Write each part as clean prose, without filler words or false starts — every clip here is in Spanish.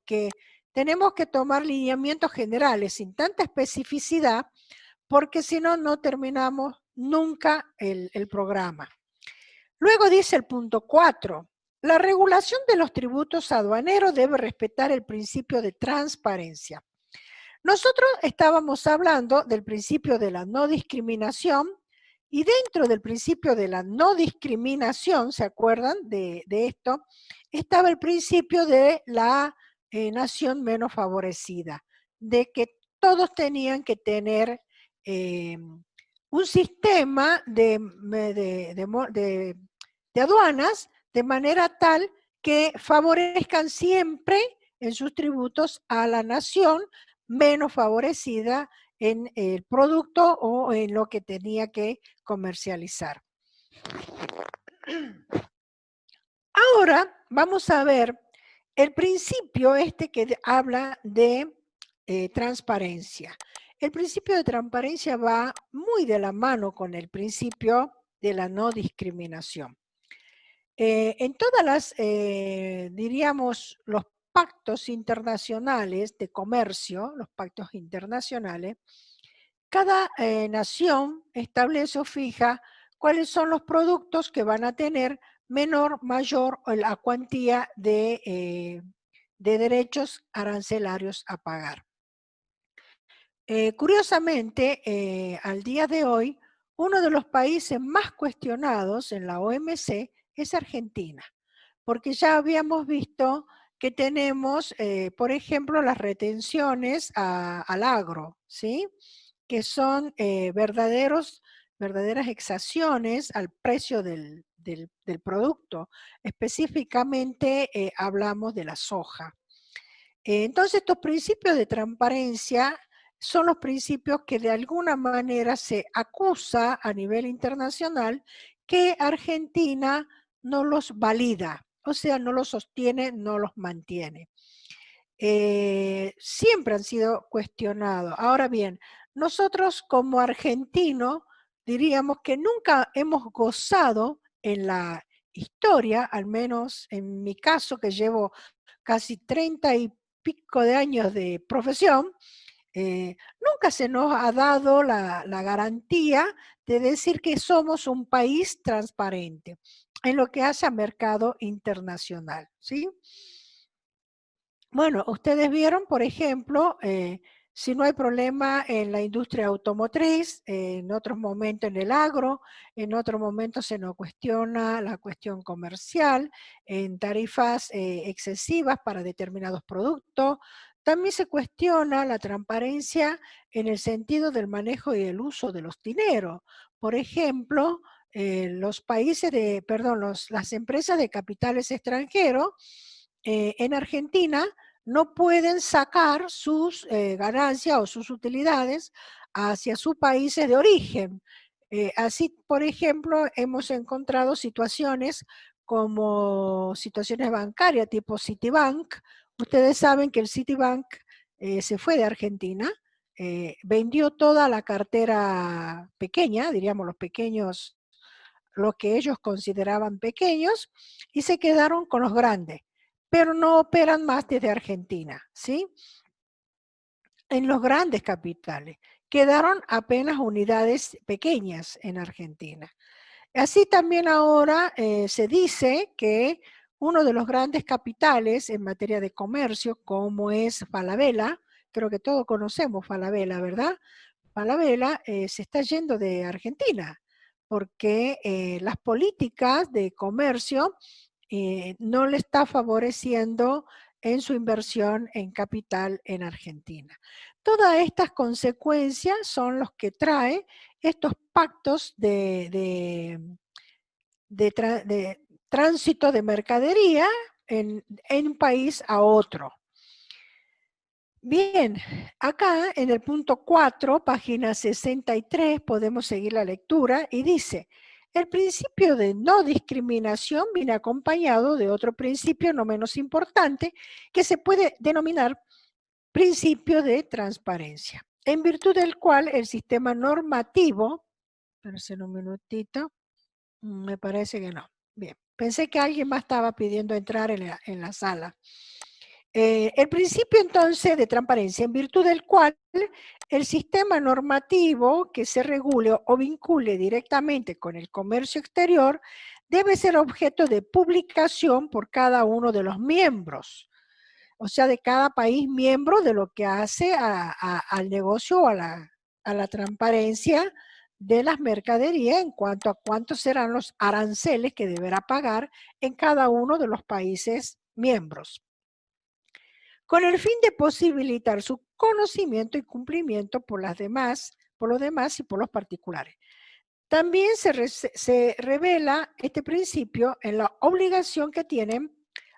que tenemos que tomar lineamientos generales sin tanta especificidad, porque si no, no terminamos nunca el programa. Luego dice el punto 4, la regulación de los tributos aduaneros debe respetar el principio de transparencia. Nosotros estábamos hablando del principio de la no discriminación y dentro del principio de la no discriminación, ¿se acuerdan de esto? Estaba el principio de la nación menos favorecida, de que todos tenían que tener un sistema de aduanas de manera tal que favorezcan siempre en sus tributos a la nación menos favorecida en el producto o en lo que tenía que comercializar. Ahora vamos a ver el principio este que habla de transparencia. El principio de transparencia va muy de la mano con el principio de la no discriminación. En todas las, diríamos, los pactos internacionales de comercio, los pactos internacionales, cada nación establece o fija cuáles son los productos que van a tener menor, mayor o la cuantía de derechos arancelarios a pagar. Curiosamente, al día de hoy, uno de los países más cuestionados en la OMC es Argentina, porque ya habíamos visto que tenemos, por ejemplo, las retenciones al agro, ¿sí? Que son verdaderas exacciones al precio del producto. Específicamente hablamos de la soja. Entonces, estos principios de transparencia son los principios que de alguna manera se acusa a nivel internacional que Argentina no los valida, o sea, no los sostiene, no los mantiene. Siempre han sido cuestionados. Ahora bien, nosotros como argentinos diríamos que nunca hemos gozado en la historia, al menos en mi caso que llevo casi 30 y pico de años de profesión, nunca se nos ha dado la garantía de decir que somos un país transparente en lo que hace a mercado internacional, ¿sí? Bueno, ustedes vieron, por ejemplo, si no hay problema en la industria automotriz, en otros momentos en el agro, en otros momentos se nos cuestiona la cuestión comercial, en tarifas excesivas para determinados productos. También se cuestiona la transparencia en el sentido del manejo y el uso de los dineros. Por ejemplo, los países de, perdón, las empresas de capitales extranjeros en Argentina no pueden sacar sus ganancias o sus utilidades hacia sus países de origen. Así, por ejemplo, hemos encontrado situaciones como situaciones bancarias tipo Citibank. Ustedes saben que el Citibank se fue de Argentina, vendió toda la cartera pequeña, diríamos los pequeños, lo que ellos consideraban pequeños, y se quedaron con los grandes, pero no operan más desde Argentina, ¿sí? En los grandes capitales. Quedaron apenas unidades pequeñas en Argentina. Así también ahora se dice que uno de los grandes capitales en materia de comercio, como es Falabella, creo que todos conocemos Falabella, ¿verdad? Falabella se está yendo de Argentina porque las políticas de comercio no le está favoreciendo en su inversión en capital en Argentina. Todas estas consecuencias son los que trae estos pactos de tránsito de mercadería en un país a otro. Bien, acá en el punto 4, página 63, podemos seguir la lectura y dice, el principio de no discriminación viene acompañado de otro principio no menos importante que se puede denominar principio de transparencia, en virtud del cual el sistema normativo, espérense un minutito, me parece que no, bien, pensé que alguien más estaba pidiendo entrar en la sala. El principio entonces de transparencia, en virtud del cual el sistema normativo que se regule o vincule directamente con el comercio exterior debe ser objeto de publicación por cada uno de los miembros, o sea, de cada país miembro, de lo que hace al negocio o a la transparencia de las mercaderías en cuanto a cuántos serán los aranceles que deberá pagar en cada uno de los países miembros, con el fin de posibilitar su conocimiento y cumplimiento por los demás y por los particulares. También se revela este principio en la obligación que tienen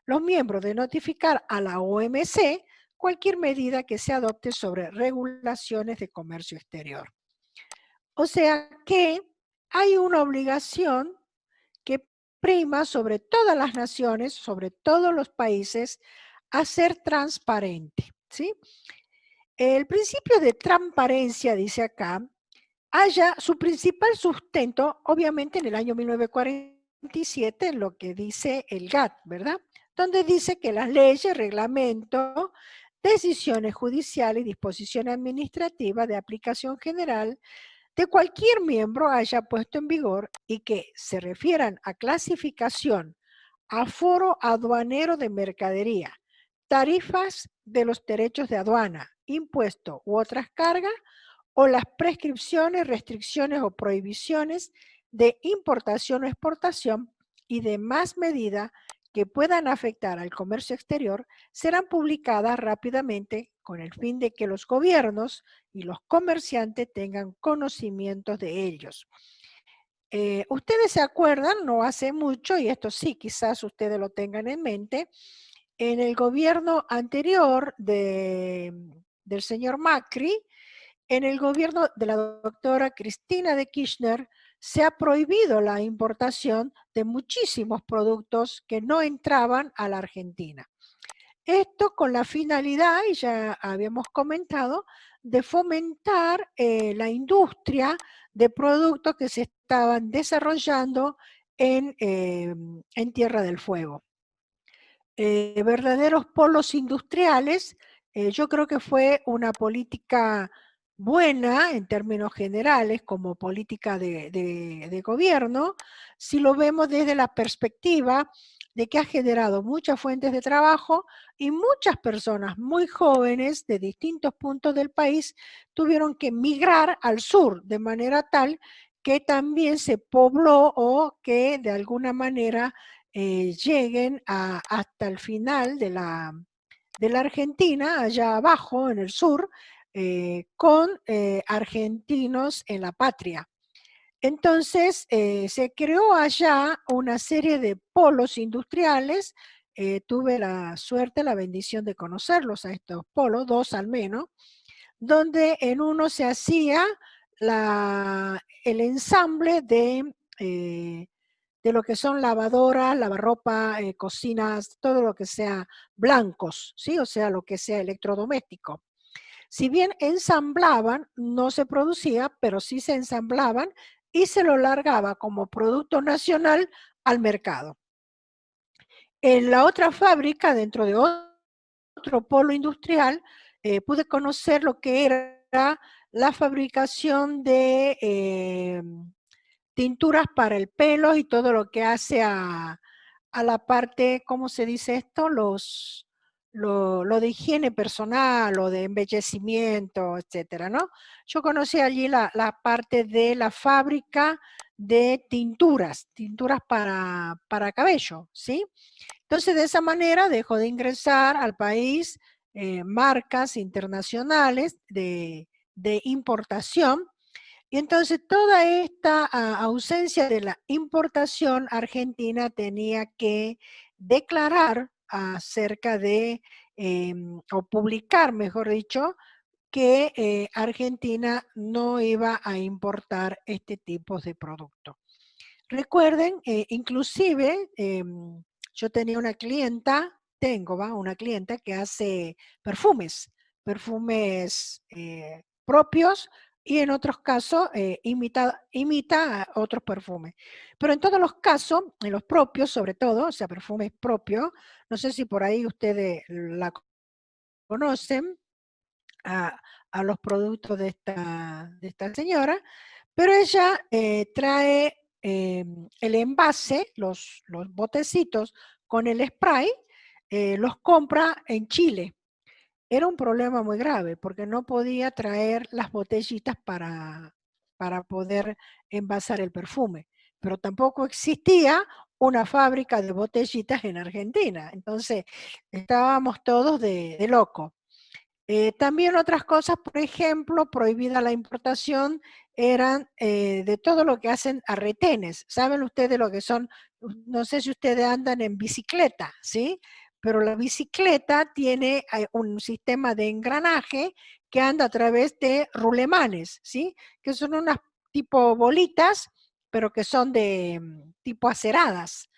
los miembros de notificar a la OMC cualquier medida que se adopte sobre regulaciones de comercio exterior. O sea que hay una obligación que prima sobre todas las naciones, sobre todos los países, a ser transparente, ¿sí? El principio de transparencia, dice acá, haya su principal sustento, obviamente, en el año 1947, en lo que dice el GATT, ¿verdad? Donde dice que las leyes, reglamentos, decisiones judiciales y disposiciones administrativas de aplicación general de cualquier miembro haya puesto en vigor y que se refieran a clasificación, aforo aduanero de mercadería, tarifas de los derechos de aduana, impuestos u otras cargas, o las prescripciones, restricciones o prohibiciones de importación o exportación y demás medidas que puedan afectar al comercio exterior serán publicadas rápidamente con el fin de que los gobiernos y los comerciantes tengan conocimientos de ellos. Ustedes se acuerdan, no hace mucho, y esto sí, quizás ustedes lo tengan en mente, en el gobierno anterior del señor Macri, en el gobierno de la doctora Cristina de Kirchner, se ha prohibido la importación de muchísimos productos que no entraban a la Argentina. Esto con la finalidad, y ya habíamos comentado, de fomentar la industria de productos que se estaban desarrollando en Tierra del Fuego. Verdaderos polos industriales, yo creo que fue una política buena en términos generales como política de gobierno, si lo vemos desde la perspectiva de que ha generado muchas fuentes de trabajo y muchas personas muy jóvenes de distintos puntos del país tuvieron que migrar al sur de manera tal que también se pobló o que de alguna manera lleguen hasta el final de la Argentina, allá abajo en el sur, con argentinos en la patria. Entonces se creó allá una serie de polos industriales. Tuve la suerte, la bendición de conocerlos a estos polos, dos al menos, donde en uno se hacía el ensamble de lo que son lavadoras, lavarropa, cocinas, todo lo que sea blancos, ¿sí? O sea, lo que sea electrodoméstico. Si bien ensamblaban, no se producía, pero sí se ensamblaban y se lo largaba como producto nacional al mercado. En la otra fábrica, dentro de otro polo industrial, pude conocer lo que era la fabricación de tinturas para el pelo y todo lo que hace a la parte, ¿cómo se dice esto? Lo de higiene personal o de embellecimiento, etcétera, ¿no? Yo conocí allí la parte de la fábrica de tinturas para cabello, ¿sí? Entonces, de esa manera dejó de ingresar al país marcas internacionales de importación, y entonces toda esta ausencia de la importación, Argentina tenía que declarar acerca de, o publicar, mejor dicho, que Argentina no iba a importar este tipo de producto. Recuerden, inclusive, yo tenía una clienta, una clienta que hace perfumes propios y en otros casos imita a otros perfumes. Pero en todos los casos, en los propios sobre todo, o sea, perfumes propios, no sé si por ahí ustedes la conocen, a, a los productos de esta señora, pero ella trae el envase, los botecitos con el spray, los compra en Chile. Era un problema muy grave porque no podía traer las botellitas para poder envasar el perfume, pero tampoco existía una fábrica de botellitas en Argentina. Entonces estábamos todos de loco. También otras cosas, por ejemplo, prohibida la importación, eran de todo lo que hacen a retenes. ¿Saben ustedes lo que son? No sé si ustedes andan en bicicleta, ¿sí? Pero la bicicleta tiene un sistema de engranaje que anda a través de rulemanes, ¿sí? Que son unas tipo bolitas, pero que son de tipo aceradas.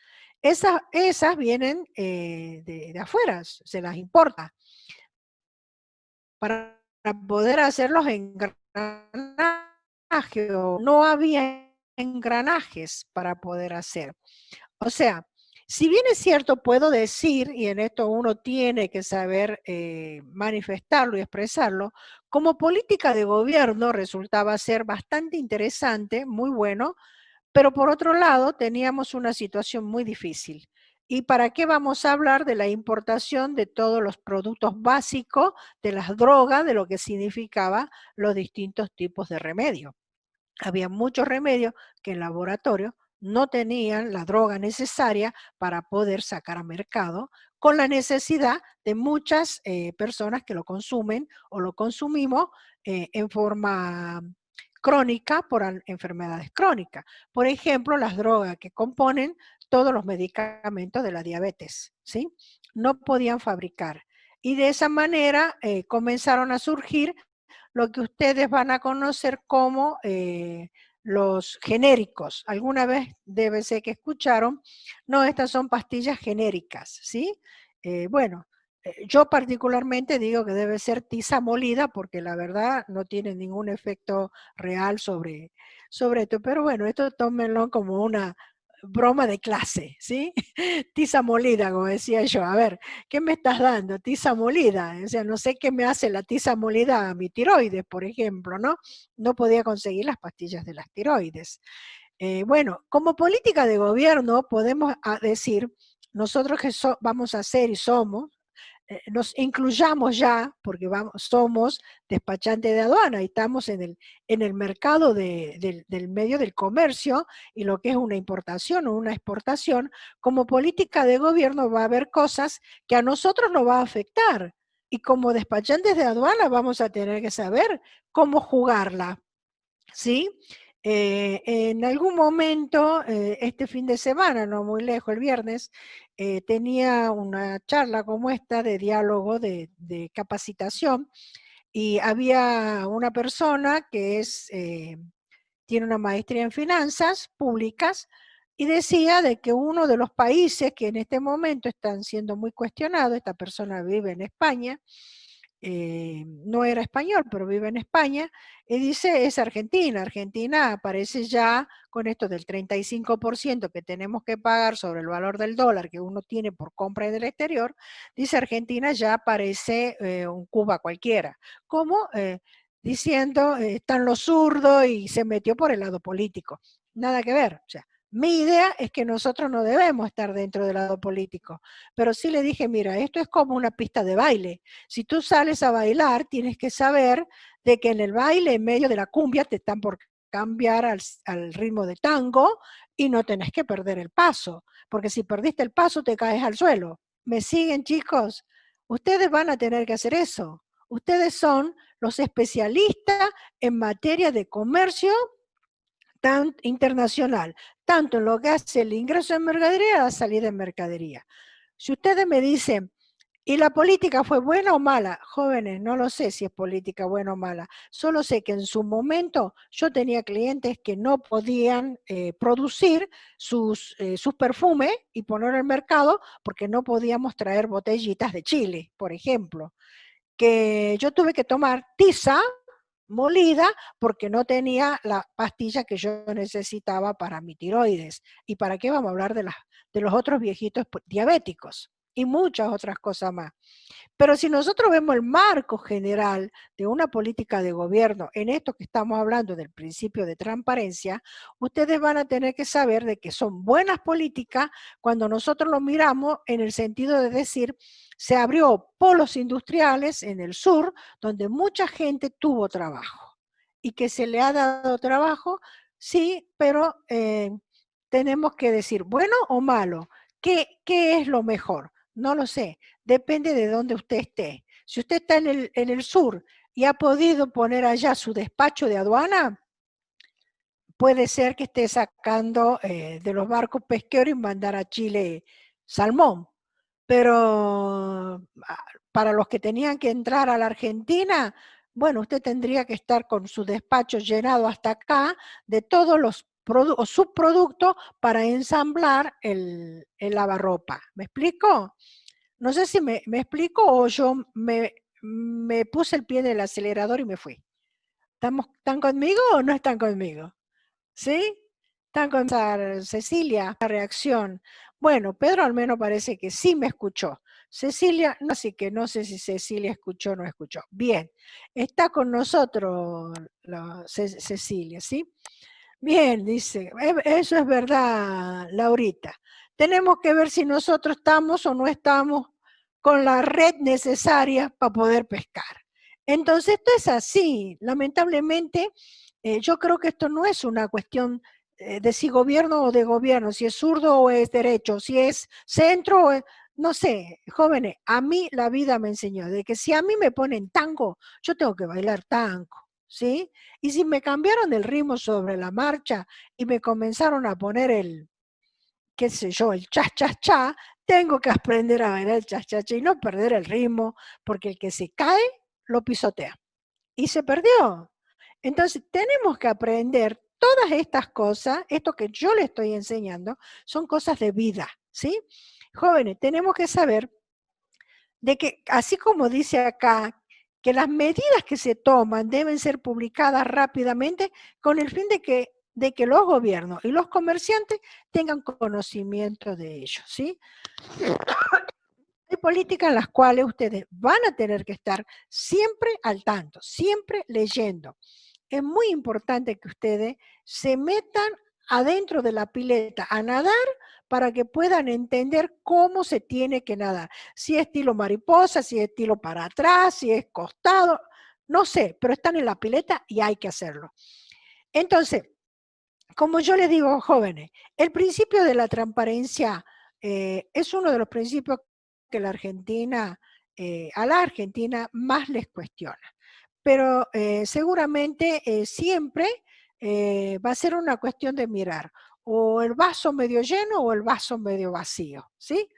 Esas vienen de afuera, se las importa para poder hacer los engranajes, o no había engranajes para poder hacer. O sea, si bien es cierto, puedo decir, y en esto uno tiene que saber manifestarlo y expresarlo, como política de gobierno resultaba ser bastante interesante, muy bueno, pero por otro lado, teníamos una situación muy difícil. ¿Y para qué vamos a hablar de la importación de todos los productos básicos, de las drogas, de lo que significaba los distintos tipos de remedio? Había muchos remedios que en laboratorio no tenían la droga necesaria para poder sacar a mercado, con la necesidad de muchas personas que lo consumen o lo consumimos en forma crónica por enfermedades crónicas. Por ejemplo, las drogas que componen todos los medicamentos de la diabetes, ¿sí? No podían fabricar. Y de esa manera comenzaron a surgir lo que ustedes van a conocer como los genéricos. Alguna vez debe ser que escucharon, no, estas son pastillas genéricas, ¿sí? Bueno, yo particularmente digo que debe ser tiza molida porque la verdad no tiene ningún efecto real sobre esto, pero bueno, esto tómenlo como una broma de clase, ¿sí? Tiza molida, como decía yo. A ver, ¿qué me estás dando? Tiza molida. O sea, no sé qué me hace la tiza molida a mi tiroides, por ejemplo, ¿no? No podía conseguir las pastillas de las tiroides. Bueno, como política de gobierno podemos decir, nosotros que vamos a hacer y somos, nos incluyamos ya, porque somos despachantes de aduana y estamos en el mercado del medio del comercio y lo que es una importación o una exportación, como política de gobierno va a haber cosas que a nosotros nos va a afectar. Y como despachantes de aduana vamos a tener que saber cómo jugarla. ¿Sí? En algún momento, este fin de semana, no muy lejos, el viernes, tenía una charla como esta de diálogo, de capacitación, y había una persona que tiene una maestría en finanzas públicas y decía de que uno de los países que en este momento están siendo muy cuestionados, esta persona vive en España, no era español, pero vive en España, y dice es Argentina. Argentina aparece ya con esto del 35% que tenemos que pagar sobre el valor del dólar que uno tiene por compra del exterior, dice Argentina ya parece un Cuba cualquiera, como diciendo están los zurdos y se metió por el lado político. Nada que ver, o sea, mi idea es que nosotros no debemos estar dentro del lado político, pero sí le dije, mira, esto es como una pista de baile. Si tú sales a bailar, tienes que saber de que en el baile, en medio de la cumbia, te están por cambiar al ritmo de tango y no tenés que perder el paso, porque si perdiste el paso te caes al suelo. ¿Me siguen, chicos? Ustedes van a tener que hacer eso. Ustedes son los especialistas en materia de comercio internacional, tanto en lo que hace el ingreso de mercadería a la salida de mercadería. Si ustedes me dicen, ¿y la política fue buena o mala? Jóvenes, no lo sé si es política buena o mala. Solo sé que en su momento yo tenía clientes que no podían producir sus perfumes y poner al mercado porque no podíamos traer botellitas de Chile, por ejemplo. Que yo tuve que tomar tiza molida porque no tenía la pastilla que yo necesitaba para mi tiroides. ¿Y para qué vamos a hablar de los otros viejitos diabéticos? Y muchas otras cosas más. Pero si nosotros vemos el marco general de una política de gobierno en esto que estamos hablando del principio de transparencia, ustedes van a tener que saber de que son buenas políticas cuando nosotros lo miramos en el sentido de decir, se abrió polos industriales en el sur donde mucha gente tuvo trabajo y que se le ha dado trabajo, sí, pero tenemos que decir, bueno o malo, ¿qué es lo mejor? No lo sé, depende de dónde usted esté. Si usted está en el sur y ha podido poner allá su despacho de aduana, puede ser que esté sacando de los barcos pesqueros y mandar a Chile salmón. Pero para los que tenían que entrar a la Argentina, bueno, usted tendría que estar con su despacho llenado hasta acá de todos los subproductos para ensamblar el lavarropa. ¿Me explico? No sé si me explico o yo me puse el pie en el acelerador y me fui. ¿Están conmigo o no están conmigo? ¿Sí? Están con Cecilia, la reacción. Bueno, Pedro al menos parece que sí me escuchó. Cecilia, no, así que no sé si Cecilia escuchó o no escuchó. Bien, está con nosotros Cecilia, ¿sí? Bien, dice, eso es verdad, Laurita. Tenemos que ver si nosotros estamos o no estamos con la red necesaria para poder pescar. Entonces, esto es así. Lamentablemente, yo creo que esto no es una cuestión de si gobierno o de gobierno, si es zurdo o es derecho, si es centro o es, no sé, jóvenes, a mí la vida me enseñó de que si a mí me ponen tango, yo tengo que bailar tango, ¿sí? Y si me cambiaron el ritmo sobre la marcha y me comenzaron a poner el, qué sé yo, el cha-cha-cha, tengo que aprender a bailar el cha-cha-cha y no perder el ritmo, porque el que se cae lo pisotea. Y se perdió. Entonces, tenemos que aprender todas estas cosas, esto que yo le estoy enseñando, son cosas de vida, ¿sí? Jóvenes, tenemos que saber de que, así como dice acá, que las medidas que se toman deben ser publicadas rápidamente con el fin de que los gobiernos y los comerciantes tengan conocimiento de ello, ¿sí? Hay políticas en las cuales ustedes van a tener que estar siempre al tanto, siempre leyendo. Es muy importante que ustedes se metan adentro de la pileta a nadar para que puedan entender cómo se tiene que nadar. Si es estilo mariposa, si es estilo para atrás, si es costado, no sé, pero están en la pileta y hay que hacerlo. Entonces, como yo les digo, jóvenes, el principio de la transparencia es uno de los principios que a la Argentina más les cuestiona. Pero seguramente siempre va a ser una cuestión de mirar o el vaso medio lleno o el vaso medio vacío, ¿sí?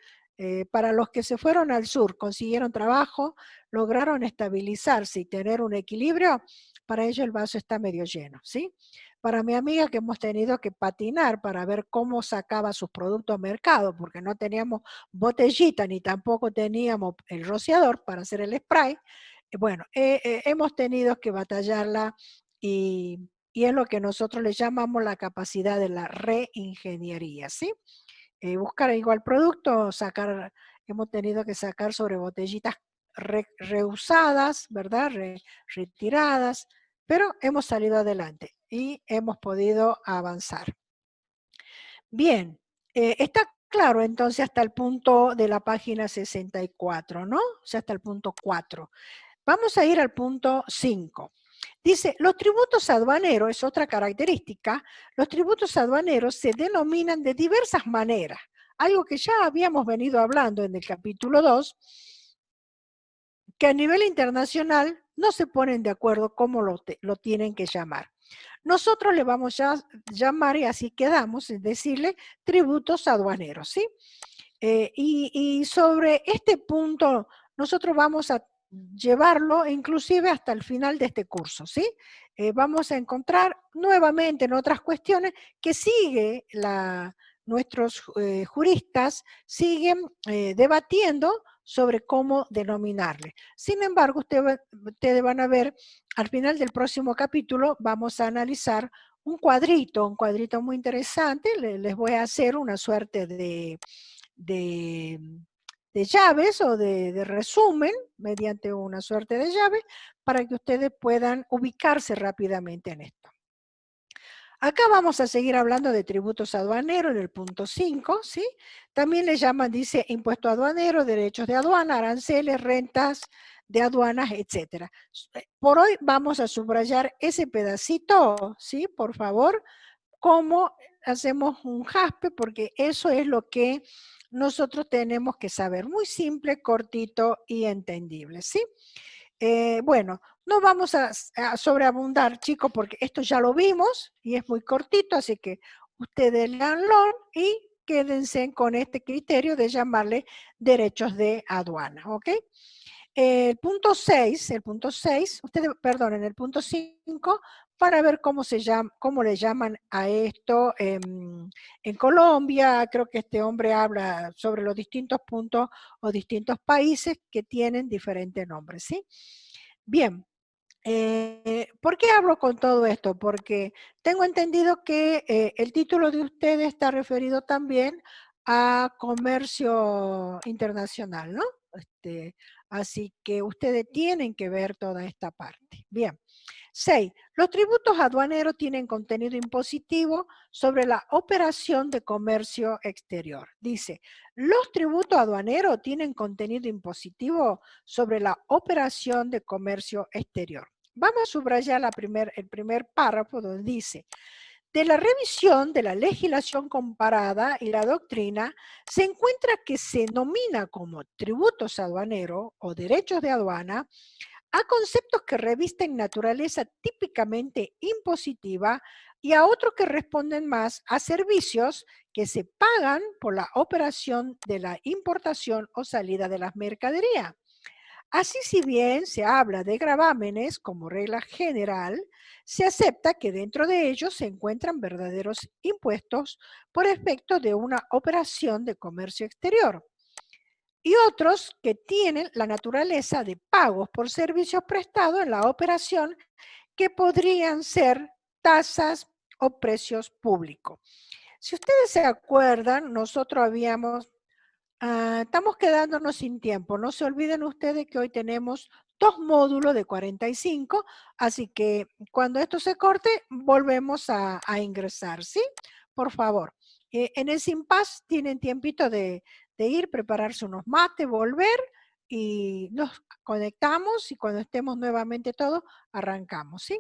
Para los que se fueron al sur, consiguieron trabajo, lograron estabilizarse y tener un equilibrio, para ellos el vaso está medio lleno, ¿sí? Para mi amiga que hemos tenido que patinar para ver cómo sacaba sus productos a mercado, porque no teníamos botellita ni tampoco teníamos el rociador para hacer el spray, bueno, hemos tenido que batallarla y es lo que nosotros le llamamos la capacidad de la reingeniería, ¿sí? Buscar igual producto, hemos tenido que sacar sobre botellitas reusadas, ¿verdad? Retiradas, pero hemos salido adelante y hemos podido avanzar. Bien, está claro entonces hasta el punto de la página 64, ¿no? O sea, hasta el punto 4. Vamos a ir al punto 5. Dice, los tributos aduaneros, es otra característica, los tributos aduaneros se denominan de diversas maneras, algo que ya habíamos venido hablando en el capítulo 2, que a nivel internacional no se ponen de acuerdo cómo lo tienen que llamar. Nosotros le vamos a llamar, y así quedamos, en decirle tributos aduaneros, ¿sí? Y sobre este punto, nosotros vamos a llevarlo inclusive hasta el final de este curso, ¿sí? Vamos a encontrar nuevamente en otras cuestiones que nuestros juristas siguen debatiendo sobre cómo denominarle. Sin embargo, ustedes van a ver, al final del próximo capítulo, vamos a analizar un cuadrito muy interesante. Les voy a hacer una suerte de, de llaves o de resumen mediante una suerte de llave para que ustedes puedan ubicarse rápidamente en esto. Acá vamos a seguir hablando de tributos aduaneros en el punto 5, ¿sí? También le llaman, dice, impuesto aduanero, derechos de aduana, aranceles, rentas de aduanas, etc. Por hoy vamos a subrayar ese pedacito, ¿sí? Por favor, cómo hacemos un jaspe, porque eso es lo que nosotros tenemos que saber. Muy simple, cortito y entendible, ¿sí? Bueno, no vamos a sobreabundar, chicos, porque esto ya lo vimos y es muy cortito, así que ustedes leanlo y quédense con este criterio de llamarle derechos de aduana, ¿ok? El punto 6, ustedes, perdón, en el punto 5, para ver cómo se llama, cómo le llaman a esto en Colombia. Creo que este hombre habla sobre los distintos puntos o distintos países que tienen diferentes nombres, ¿sí? Bien, ¿por qué hablo con todo esto? Porque tengo entendido que el título de ustedes está referido también a comercio internacional, ¿no? Así que ustedes tienen que ver toda esta parte. Bien. 6. Los tributos aduaneros tienen contenido impositivo sobre la operación de comercio exterior. Dice, los tributos aduaneros tienen contenido impositivo sobre la operación de comercio exterior. Vamos a subrayar el primer párrafo donde dice, de la revisión de la legislación comparada y la doctrina, se encuentra que se nomina como tributos aduaneros o derechos de aduana a conceptos que revisten naturaleza típicamente impositiva y a otros que responden más a servicios que se pagan por la operación de la importación o salida de las mercaderías. Así, si bien se habla de gravámenes como regla general, se acepta que dentro de ellos se encuentran verdaderos impuestos por efecto de una operación de comercio exterior y otros que tienen la naturaleza de pagos por servicios prestados en la operación que podrían ser tasas o precios públicos. Si ustedes se acuerdan, nosotros estamos quedándonos sin tiempo. No se olviden ustedes que hoy tenemos 2 módulos de 45, así que cuando esto se corte, volvemos a ingresar, ¿sí? Por favor. En ese impasse tienen tiempito de ir, prepararse unos mates, volver y nos conectamos y cuando estemos nuevamente todos, arrancamos, ¿sí?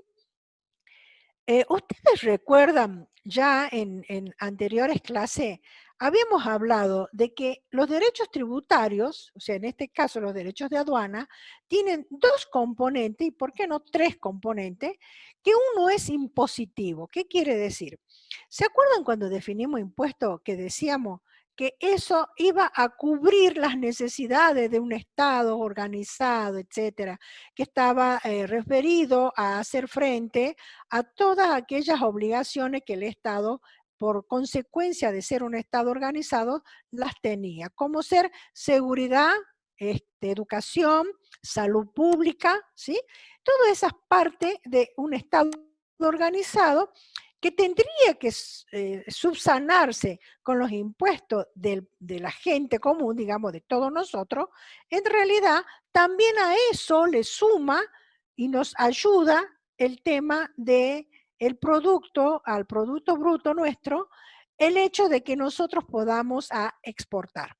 ¿Ustedes recuerdan ya en anteriores clases, habíamos hablado de que los derechos tributarios, o sea, en este caso los derechos de aduana, tienen 2 componentes, y por qué no 3 componentes, que uno es impositivo? ¿Qué quiere decir? ¿Se acuerdan cuando definimos impuesto que decíamos que eso iba a cubrir las necesidades de un Estado organizado, etcétera, que estaba referido a hacer frente a todas aquellas obligaciones que el Estado, por consecuencia de ser un Estado organizado, las tenía, como ser seguridad, educación, salud pública, ¿sí? Todas esas partes de un Estado organizado que tendría que subsanarse con los impuestos de la gente común, digamos, de todos nosotros, en realidad también a eso le suma y nos ayuda el tema de el producto, al producto bruto nuestro, el hecho de que nosotros podamos exportar.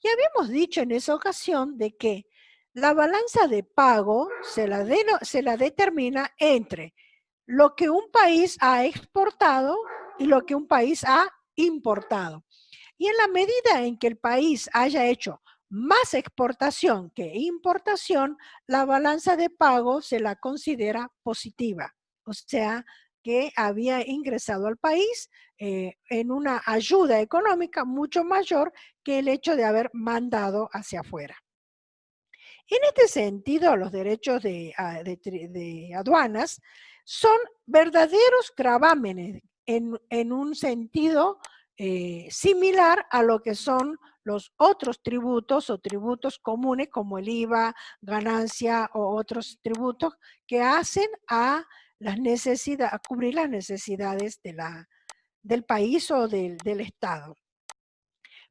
Y habíamos dicho en esa ocasión de que la balanza de pago se la determina entre lo que un país ha exportado y lo que un país ha importado. Y en la medida en que el país haya hecho más exportación que importación, la balanza de pago se la considera positiva. O sea, que había ingresado al país en una ayuda económica mucho mayor que el hecho de haber mandado hacia afuera. En este sentido, los derechos de aduanas son verdaderos gravámenes en un sentido similar a lo que son los otros tributos o tributos comunes como el IVA, ganancia o otros tributos que hacen a las necesidades, a cubrir las necesidades del país o del Estado.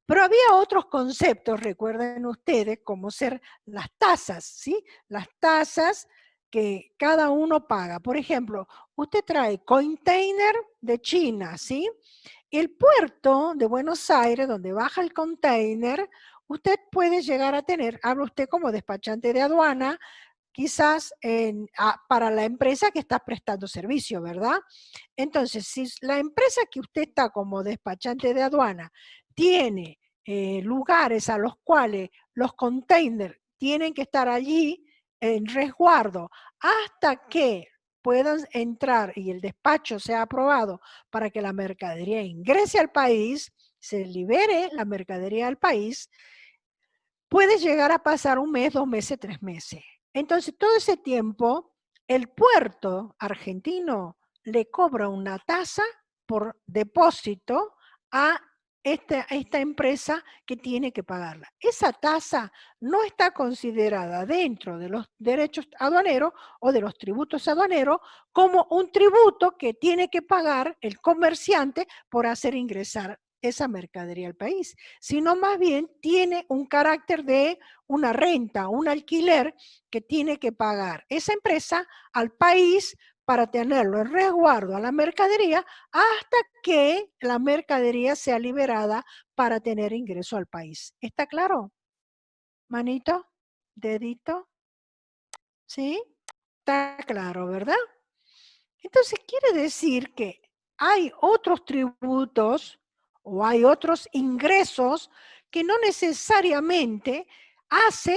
Pero había otros conceptos, recuerden ustedes, como ser las tasas, ¿sí? Las tasas que cada uno paga. Por ejemplo, usted trae container de China, ¿sí? El puerto de Buenos Aires, donde baja el container, usted puede llegar a tener, habla usted como despachante de aduana, quizás para la empresa que está prestando servicio, ¿verdad? Entonces, si la empresa que usted está como despachante de aduana tiene lugares a los cuales los containers tienen que estar allí en resguardo hasta que puedan entrar y el despacho sea aprobado para que la mercadería ingrese al país, se libere la mercadería al país, puede llegar a pasar 1 mes, 2 meses, 3 meses. Entonces, todo ese tiempo, el puerto argentino le cobra una tasa por depósito a esta empresa que tiene que pagarla. Esa tasa no está considerada dentro de los derechos aduaneros o de los tributos aduaneros como un tributo que tiene que pagar el comerciante por hacer ingresar esa mercadería al país, sino más bien tiene un carácter de una renta, un alquiler que tiene que pagar esa empresa al país para tenerlo en resguardo a la mercadería hasta que la mercadería sea liberada para tener ingreso al país. ¿Está claro? Manito, dedito, ¿sí? Está claro, ¿verdad? Entonces quiere decir que hay otros tributos o hay otros ingresos que no necesariamente hace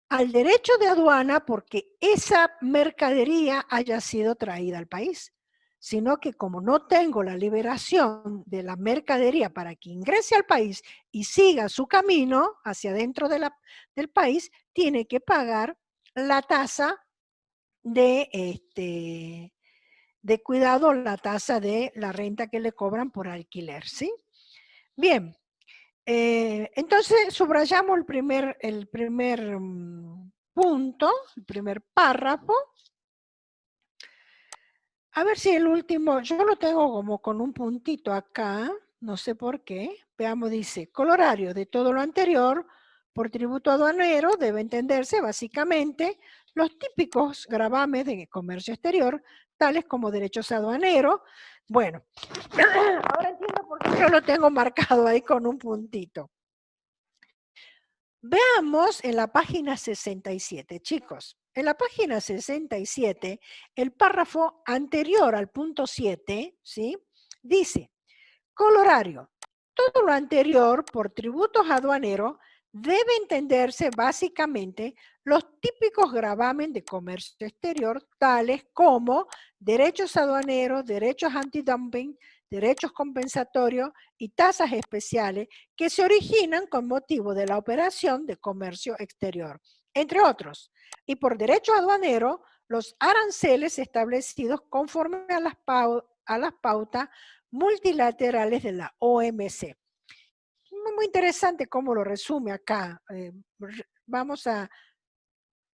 al derecho de aduana porque esa mercadería haya sido traída al país, sino que como no tengo la liberación de la mercadería para que ingrese al país y siga su camino hacia dentro del país, tiene que pagar la tasa de cuidado, la tasa de la renta que le cobran por alquiler, ¿sí? Bien, entonces subrayamos el primer punto, el primer párrafo. A ver si el último, yo lo tengo como con un puntito acá, no sé por qué. Veamos, dice, colorario de todo lo anterior, por tributo aduanero debe entenderse básicamente los típicos gravames de comercio exterior, tales como derechos aduaneros. Bueno, ahora entiendo por qué yo lo tengo marcado ahí con un puntito. Veamos en la página 67, chicos. En la página 67, el párrafo anterior al punto 7, ¿sí? Dice, colorario, todo lo anterior por tributos aduaneros debe entenderse básicamente los típicos gravamen de comercio exterior, tales como derechos aduaneros, derechos antidumping, derechos compensatorios y tasas especiales que se originan con motivo de la operación de comercio exterior, entre otros. Y por derecho aduanero, los aranceles establecidos conforme a las pautas multilaterales de la OMC. Muy interesante cómo lo resume acá. Vamos a,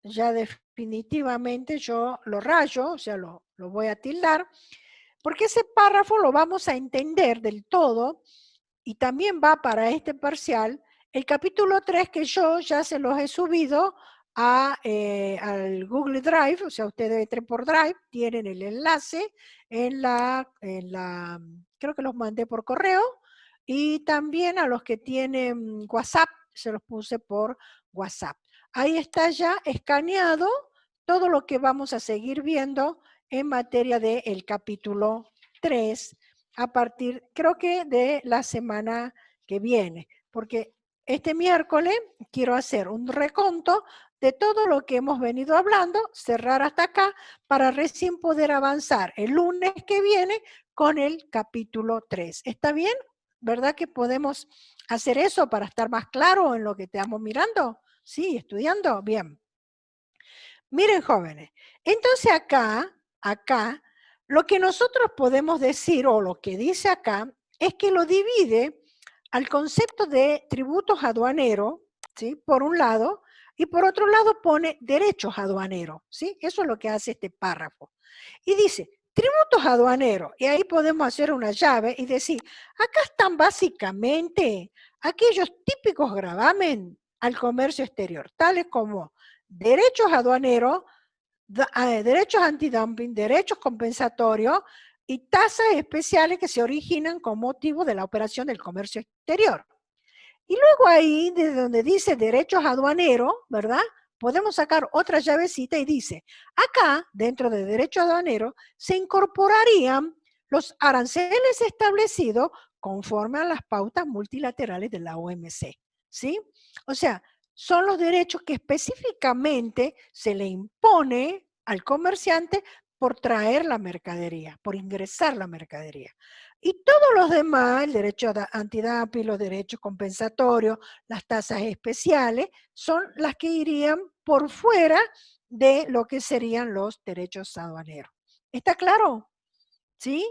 ya definitivamente yo lo rayo, o sea, lo voy a tildar, porque ese párrafo lo vamos a entender del todo y también va para este parcial el capítulo 3 que yo ya se los he subido al Google Drive, o sea, ustedes entren por Drive, tienen el enlace creo que los mandé por correo, y también a los que tienen WhatsApp, se los puse por WhatsApp. Ahí está ya escaneado todo lo que vamos a seguir viendo en materia del capítulo 3 a partir, creo que de la semana que viene, porque este miércoles quiero hacer un reconto de todo lo que hemos venido hablando, cerrar hasta acá, para recién poder avanzar el lunes que viene con el capítulo 3. ¿Está bien? ¿Verdad que podemos hacer eso para estar más claro en lo que estamos mirando? Sí, estudiando. Bien. Miren, jóvenes, entonces acá, lo que nosotros podemos decir, o lo que dice acá, es que lo divide al concepto de tributos aduaneros, ¿sí? Por un lado, y por otro lado pone derechos aduaneros, ¿sí? Eso es lo que hace este párrafo. Y dice, tributos aduaneros, y ahí podemos hacer una llave y decir, acá están básicamente aquellos típicos gravamen al comercio exterior, tales como derechos aduaneros, derechos antidumping, derechos compensatorios y tasas especiales que se originan con motivo de la operación del comercio exterior. Y luego ahí, desde donde dice derechos aduaneros, ¿verdad? Podemos sacar otra llavecita y dice, acá, dentro de derecho aduanero, se incorporarían los aranceles establecidos conforme a las pautas multilaterales de la OMC, ¿sí? O sea, son los derechos que específicamente se le impone al comerciante por traer la mercadería, por ingresar la mercadería. Y todos los demás, el derecho antidumping, los derechos compensatorios, las tasas especiales, son las que irían por fuera de lo que serían los derechos aduaneros. ¿Está claro? ¿Sí?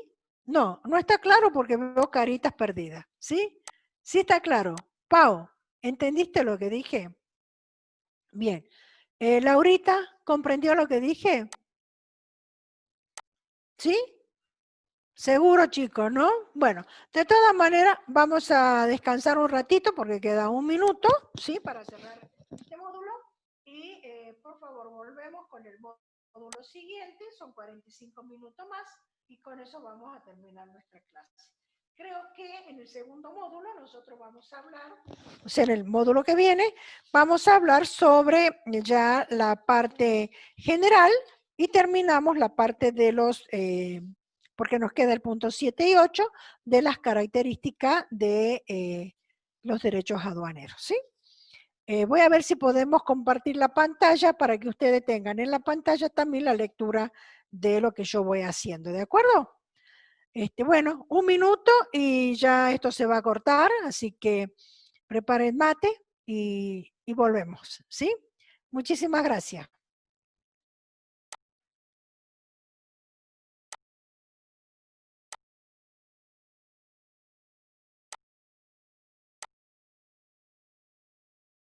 No, no está claro porque veo caritas perdidas. ¿Sí? Sí está claro. Pau, ¿entendiste lo que dije? Bien. Laurita, ¿comprendió lo que dije? ¿Sí? Seguro, chicos, ¿no? Bueno, de todas maneras, vamos a descansar un ratito porque queda un minuto, ¿sí? Para cerrar este módulo. Y por favor, volvemos con el módulo siguiente. Son 45 minutos más y con eso vamos a terminar nuestra clase. Creo que en el segundo módulo nosotros vamos a hablar, o sea, en el módulo que viene, vamos a hablar sobre ya la parte general y terminamos la parte de los... porque nos queda el punto 7 y 8 de las características de los derechos aduaneros, ¿sí? Voy a ver si podemos compartir la pantalla para que ustedes tengan en la pantalla también la lectura de lo que yo voy haciendo, ¿de acuerdo? Bueno, un minuto y ya esto se va a cortar, así que preparen mate y volvemos, ¿sí? Muchísimas gracias.